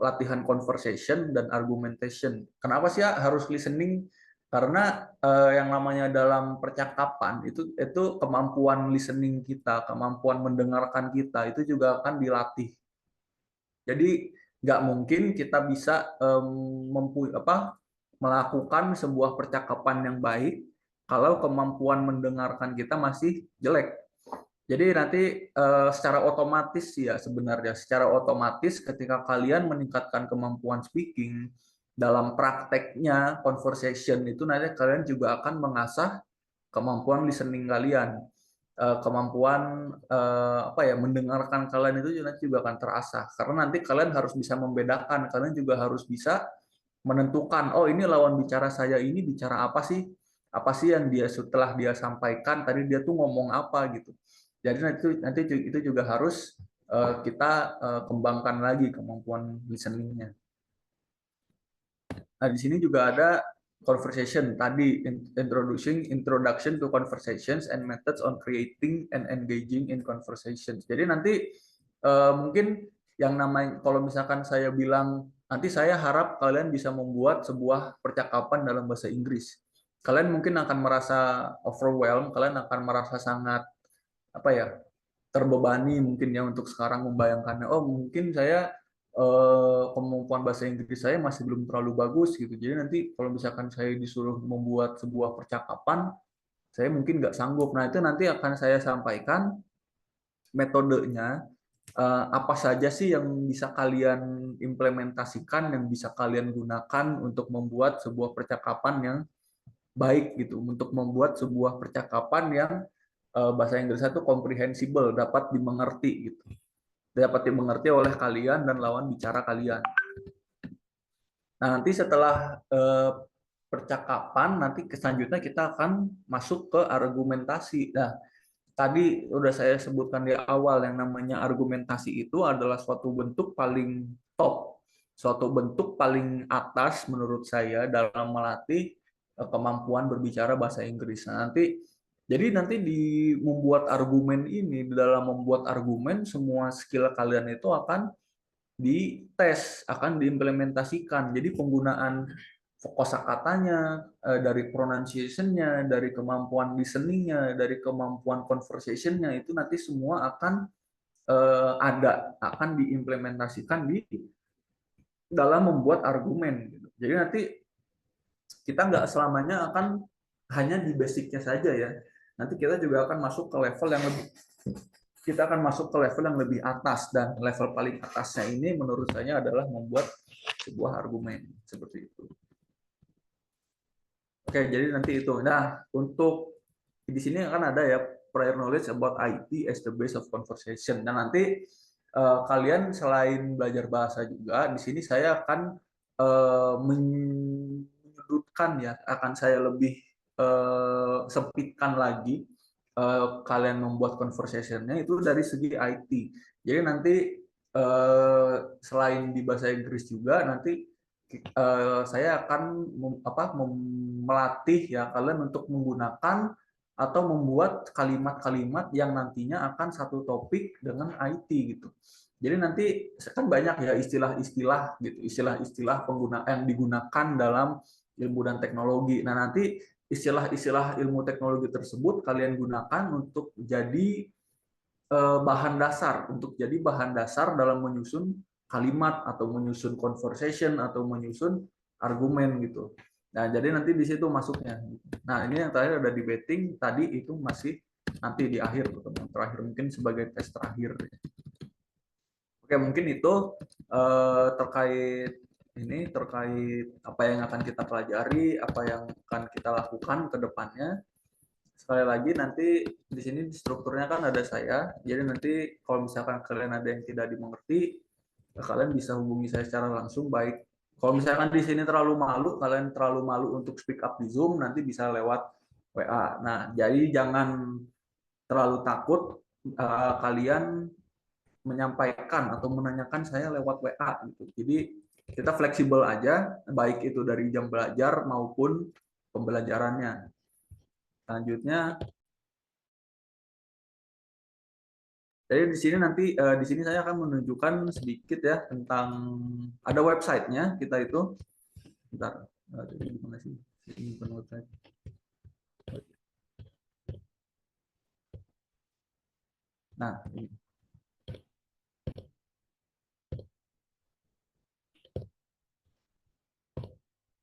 latihan conversation dan argumentation. Kenapa sih ya harus listening? Karena yang namanya dalam percakapan itu kemampuan listening kita, kemampuan mendengarkan kita itu juga akan dilatih. Jadi nggak mungkin kita bisa melakukan sebuah percakapan yang baik kalau kemampuan mendengarkan kita masih jelek. Jadi nanti secara otomatis ya sebenarnya, secara otomatis ketika kalian meningkatkan kemampuan speaking dalam prakteknya conversation itu nanti kalian juga akan mengasah kemampuan listening kalian, kemampuan mendengarkan kalian itu nanti juga akan terasah karena nanti kalian harus bisa membedakan, kalian juga harus bisa menentukan oh ini lawan bicara saya ini bicara apa sih yang dia setelah dia sampaikan tadi dia tuh ngomong apa gitu. Jadi nanti itu juga harus kita kembangkan lagi kemampuan listeningnya. Nah di sini juga ada conversation tadi, introduction to conversations and methods on creating and engaging in conversations. Jadi nanti mungkin yang namanya kalau misalkan saya bilang nanti saya harap kalian bisa membuat sebuah percakapan dalam bahasa Inggris. Kalian mungkin akan merasa overwhelmed, kalian akan merasa sangat terbebani mungkin ya untuk sekarang membayangkannya. Oh mungkin saya kemampuan bahasa Inggris saya masih belum terlalu bagus gitu. Jadi nanti kalau misalkan saya disuruh membuat sebuah percakapan, saya mungkin nggak sanggup. Nah itu nanti akan saya sampaikan metodenya. Apa saja sih yang bisa kalian implementasikan, yang bisa kalian gunakan untuk membuat sebuah percakapan yang baik gitu, untuk membuat sebuah percakapan yang bahasa Inggrisnya itu comprehensible, dapat dimengerti gitu, dapat dimengerti oleh kalian dan lawan bicara kalian. Nah nanti setelah percakapan, nanti selanjutnya kita akan masuk ke argumentasi. Nah tadi udah saya sebutkan di awal yang namanya argumentasi itu adalah suatu bentuk paling top, suatu bentuk paling atas menurut saya dalam melatih kemampuan berbicara bahasa Inggris. Nah, jadi nanti di membuat argumen ini, dalam membuat argumen semua skill kalian itu akan dites, akan diimplementasikan. Jadi penggunaan kosakatanya, dari pronunciation-nya, dari kemampuan listening-nya, dari kemampuan conversation-nya itu nanti semua akan akan diimplementasikan di dalam membuat argumen. Jadi nanti kita nggak selamanya akan hanya di basicnya saja ya. Nanti kita juga akan masuk ke level yang lebih atas, dan level paling atasnya ini menurut saya adalah membuat sebuah argumen seperti itu. Oke, jadi nanti itu. Nah, untuk di sini akan ada ya prior knowledge about IT as the base of conversation. Dan nanti kalian selain belajar bahasa juga, di sini saya akan menyudutkan ya, akan saya lebih sempitkan lagi kalian membuat conversation-nya itu dari segi IT. Jadi nanti selain di bahasa Inggris juga nanti saya akan melatih ya kalian untuk menggunakan atau membuat kalimat-kalimat yang nantinya akan satu topik dengan IT gitu. Jadi nanti kan banyak ya istilah-istilah gitu, istilah-istilah yang digunakan dalam ilmu dan teknologi. Nah, nanti istilah-istilah ilmu teknologi tersebut kalian gunakan untuk jadi bahan dasar dalam menyusun kalimat atau menyusun conversation atau menyusun argumen gitu. Nah, jadi nanti di situ masuknya. Nah, ini yang terakhir ada debating, tadi itu masih nanti di akhir, teman-teman. Terakhir mungkin sebagai tes terakhir. Oke, mungkin itu terkait apa yang akan kita pelajari, apa yang akan kita lakukan ke depannya. Sekali lagi nanti di sini strukturnya kan ada saya, jadi nanti kalau misalkan kalian ada yang tidak dimengerti, kalian bisa hubungi saya secara langsung. Baik, kalau misalkan di sini kalian terlalu malu untuk speak up di Zoom, nanti bisa lewat WA. Nah, jadi jangan terlalu takut kalian menyampaikan atau menanyakan saya lewat WA gitu. Jadi kita fleksibel aja, baik itu dari jam belajar maupun pembelajarannya. Selanjutnya Jadi di sini nanti di sini saya akan menunjukkan sedikit ya tentang ada websitenya kita itu. Bentar, jadi gimana sih? Ini bukan website. Nah, ini.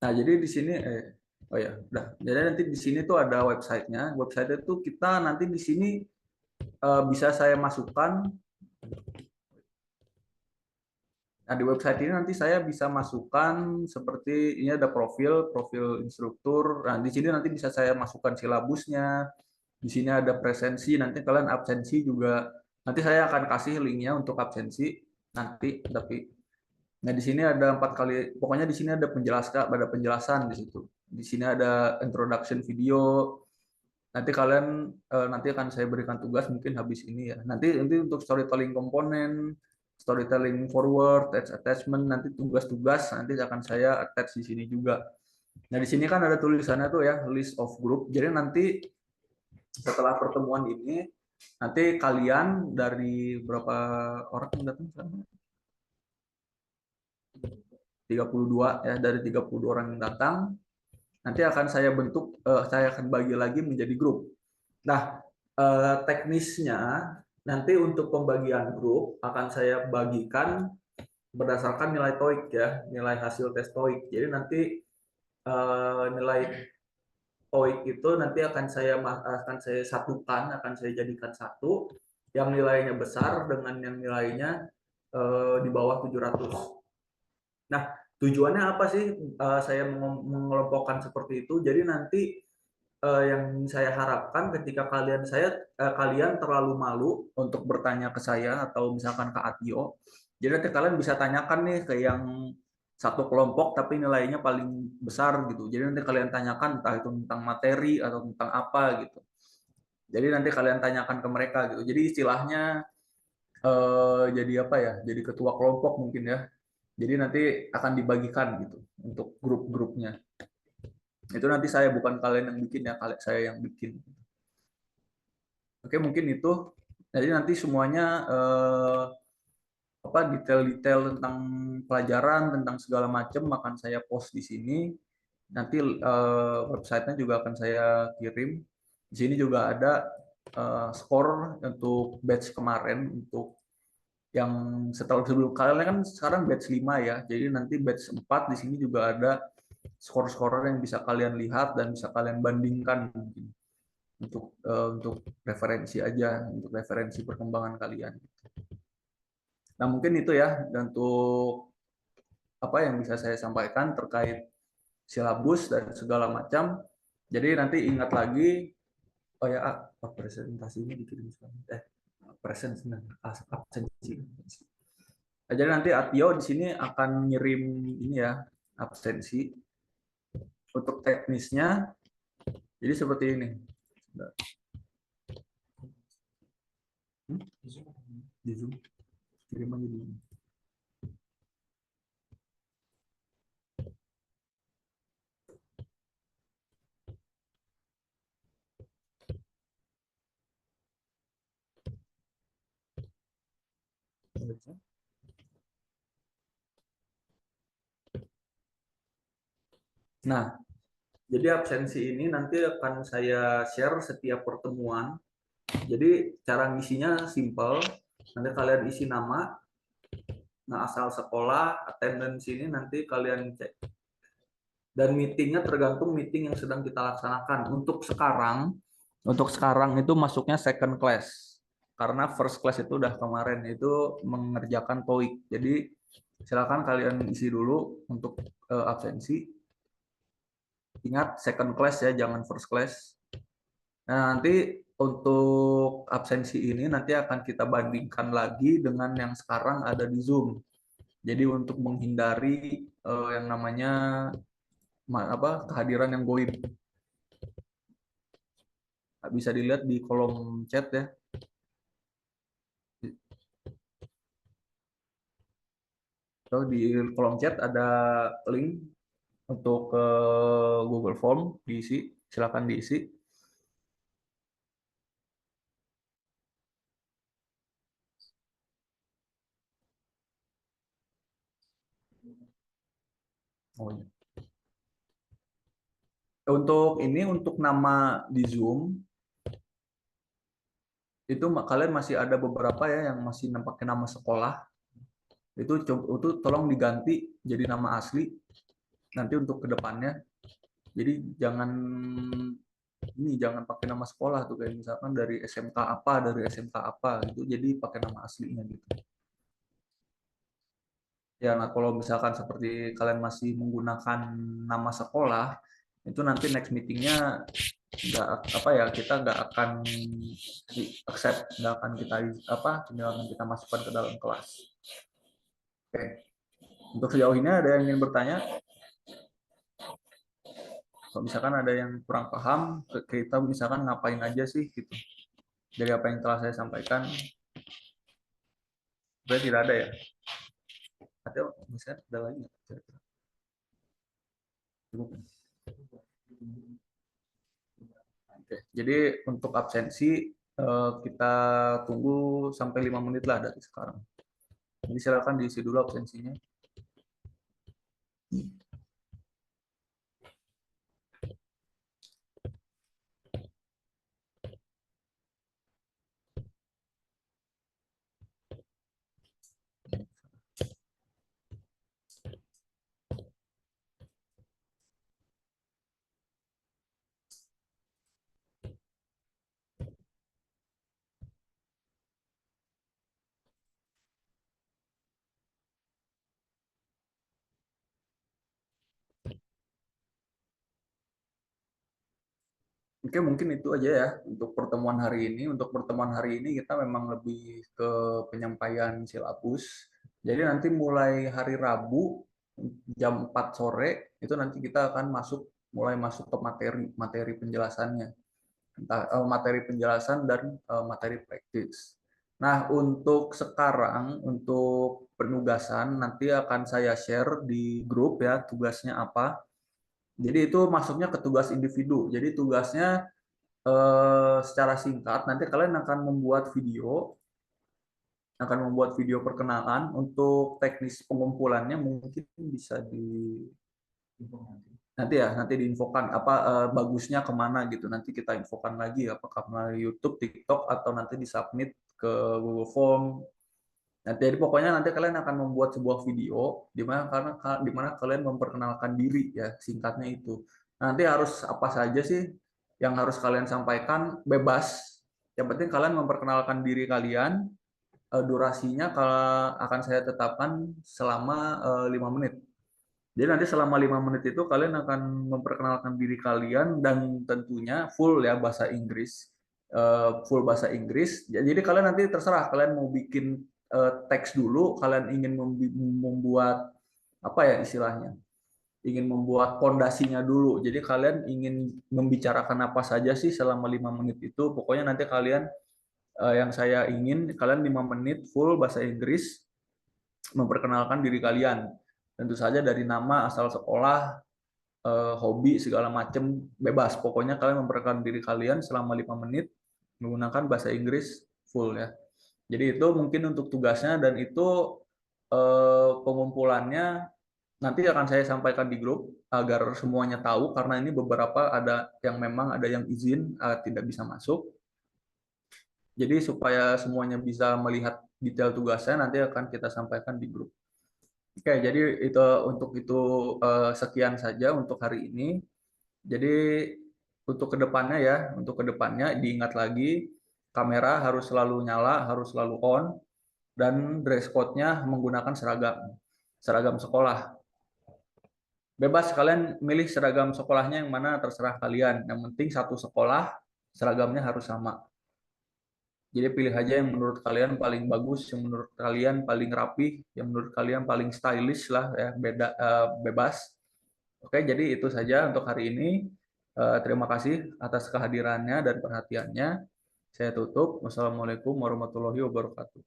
Nah, jadi di sini oh ya, udah. Jadi nanti di sini tuh ada websitenya. Website itu kita nanti di sini bisa saya masukkan. Nah, di website ini nanti saya bisa masukkan seperti ini ada profil instruktur. Nah, di sini nanti bisa saya masukkan silabusnya. Di sini ada presensi, nanti kalian absensi juga. Nanti saya akan kasih linknya untuk absensi nanti, tapi nah di sini ada 4 kali, pokoknya di sini ada penjelasan di situ. Di sini ada introduction video. Nanti kalian nanti akan saya berikan tugas mungkin habis ini ya. Nanti untuk storytelling komponen, storytelling forward, text attachment, nanti tugas-tugas nanti akan saya attach di sini juga. Nah, di sini kan ada tulisannya tuh ya, list of group. Jadi nanti setelah pertemuan ini, nanti kalian dari berapa orang yang datang sekarang? 32 ya, dari 32 orang yang datang, nanti akan saya bentuk, saya akan bagi lagi menjadi grup. Nah, teknisnya nanti untuk pembagian grup akan saya bagikan berdasarkan nilai TOEIC ya, nilai hasil tes TOEIC. Jadi nanti nilai TOEIC itu nanti akan saya satukan, akan saya jadikan satu yang nilainya besar dengan yang nilainya di bawah 700. Nah, tujuannya apa sih saya mengelompokkan seperti itu? Jadi nanti yang saya harapkan ketika kalian terlalu malu untuk bertanya ke saya atau misalkan ke Atio, jadi nanti kalian bisa tanyakan nih ke yang satu kelompok tapi nilainya paling besar gitu. Jadi nanti kalian tanyakan entah itu tentang materi atau tentang apa gitu. Jadi nanti kalian tanyakan ke mereka gitu. Jadi istilahnya jadi apa ya? Jadi ketua kelompok mungkin ya. Jadi nanti akan dibagikan gitu untuk grup-grupnya. Itu nanti saya bukan kalian yang bikin ya, kalian saya yang bikin. Oke, mungkin itu. Jadi nanti semuanya detail-detail tentang pelajaran, tentang segala macam akan saya post di sini. Nanti websitenya juga akan saya kirim. Di sini juga ada skor untuk batch kemarin untuk yang setelah sebelum kalian kan sekarang batch 5 ya. Jadi nanti batch 4 di sini juga ada skor-skor yang bisa kalian lihat dan bisa kalian bandingkan mungkin untuk referensi aja, untuk referensi perkembangan kalian. Nah, mungkin itu ya untuk apa yang bisa saya sampaikan terkait silabus dan segala macam. Jadi nanti ingat lagi, oh ya, presentasinya dikirim sekarang. Absensi. Nah, jadi nanti Atio di sini akan ngirim ini ya, absensi. Untuk teknisnya, jadi seperti ini. Di Zoom. Kirim aja di Zoom. Nah, jadi absensi ini nanti akan saya share setiap pertemuan. Jadi cara ngisinya simple. Nanti kalian isi nama, nah asal sekolah, attendance ini nanti kalian cek. Dan meetingnya tergantung meeting yang sedang kita laksanakan. Untuk sekarang itu masuknya second class. Karena first class itu udah kemarin itu mengerjakan TOEIC. Jadi silakan kalian isi dulu untuk absensi. Ingat second class ya, jangan first class. Nah, nanti untuk absensi ini nanti akan kita bandingkan lagi dengan yang sekarang ada di Zoom. Jadi untuk menghindari yang namanya kehadiran yang goib. Bisa dilihat di kolom chat ya. So, di kolom chat ada link untuk Google Form diisi, silakan diisi. Oh iya. Untuk nama di Zoom itu kalian masih ada beberapa ya yang masih pakai nama sekolah. Itu tolong diganti jadi nama asli nanti untuk kedepannya. Jadi jangan pakai nama sekolah tuh, kayak misalkan dari SMK apa, dari SMK apa gitu, jadi pakai nama aslinya gitu. Ya, nah kalau misalkan seperti kalian masih menggunakan nama sekolah, itu nanti next meetingnya nggak apa ya, kita nggak akan accept, nggak akan kita masukkan ke dalam kelas. Oke, untuk sejauh ini ada yang ingin bertanya? Kalau misalkan ada yang kurang paham, kita misalkan ngapain aja sih gitu dari apa yang telah saya sampaikan. Sebenarnya tidak ada ya. Ada misalnya ada lagi nggak? Cukup. Oke, jadi untuk absensi kita tunggu sampai 5 menit lah dari sekarang. Jadi silakan diisi dulu absensinya. Oke, mungkin itu aja ya untuk pertemuan hari ini. Untuk pertemuan hari ini kita memang lebih ke penyampaian silabus. Jadi nanti mulai hari Rabu jam 4 sore itu nanti kita akan mulai masuk ke materi penjelasannya. Materi penjelasan dan materi praktis. Nah, untuk sekarang untuk penugasan nanti akan saya share di grup ya, tugasnya apa. Jadi itu masuknya ke tugas individu. Jadi tugasnya secara singkat nanti kalian akan membuat video perkenalan. Untuk teknis pengumpulannya mungkin bisa nanti diinfokan apa bagusnya kemana gitu. Nanti kita infokan lagi apakah melalui YouTube, TikTok atau nanti disubmit ke Google Form. Nanti jadi pokoknya nanti kalian akan membuat sebuah video di mana kalian memperkenalkan diri ya, singkatnya itu. Nanti harus apa saja sih yang harus kalian sampaikan, bebas. Yang penting kalian memperkenalkan diri kalian. Durasinya kalau akan saya tetapkan selama 5 menit. Jadi nanti selama 5 menit itu kalian akan memperkenalkan diri kalian dan tentunya full ya bahasa Inggris. Full bahasa Inggris. Jadi kalian nanti terserah kalian mau bikin teks dulu, kalian ingin membuat apa ya istilahnya? Ingin membuat pondasinya dulu. Jadi kalian ingin membicarakan apa saja sih selama 5 menit itu. Pokoknya nanti kalian yang saya ingin kalian 5 menit full bahasa Inggris memperkenalkan diri kalian. Tentu saja dari nama, asal sekolah, hobi, segala macam bebas. Pokoknya kalian memperkenalkan diri kalian selama 5 menit menggunakan bahasa Inggris full ya. Jadi itu mungkin untuk tugasnya dan itu pengumpulannya nanti akan saya sampaikan di grup agar semuanya tahu karena ini beberapa ada yang memang ada yang izin tidak bisa masuk. Jadi supaya semuanya bisa melihat detail tugasnya nanti akan kita sampaikan di grup. Oke, jadi itu sekian saja untuk hari ini. Jadi untuk kedepannya diingat lagi kamera harus selalu nyala, harus selalu on, dan dress code-nya menggunakan seragam sekolah. Bebas kalian milih seragam sekolahnya yang mana terserah kalian. Yang penting satu sekolah seragamnya harus sama. Jadi pilih aja yang menurut kalian paling bagus, yang menurut kalian paling rapi, yang menurut kalian paling stylish lah ya, bebas. Oke, jadi itu saja untuk hari ini. Terima kasih atas kehadirannya dan perhatiannya. Saya tutup. Wassalamualaikum warahmatullahi wabarakatuh.